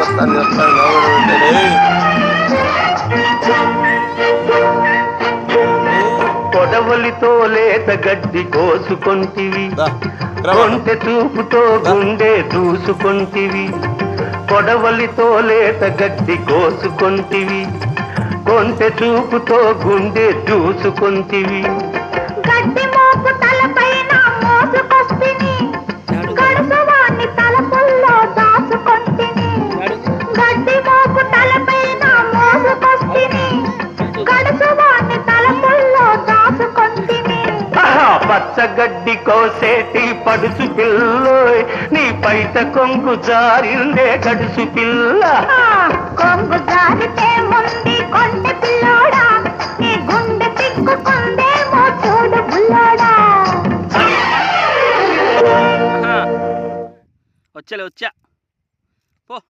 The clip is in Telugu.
వస్తాను కొడవలితో లేత గడ్డి కోసుకొంటివి, కొంటె చూపుతో గుండె దూసుకొంటివి. కొడవలితో లేత గడ్డి కోసుకొంటివి, కొంటె చూపుతో గుండె దూసుకొంటివి. గడ్డి మోపు తలపైన మోసుకొస్తిని, గడుసువాణ్ణి తలపుల్లో దాచుకొంటిని. గడ్డి మోపు తలపైన మోసుకొస్తిని, గడుసువాణ్ణి తలపుల్లో దాచుకొంటిని. పచ్చగడ్డి కోసేటి పడుచు పిల్లోయ్, నీ పైట కొంగు జారిందే గడుసు పిల్ల. కొంగు జారితే ముందు కొంటె పిల్లోడా, నీ గుండె తిక్కుకుందేమో చూడు బుల్లోడా. వచ్చా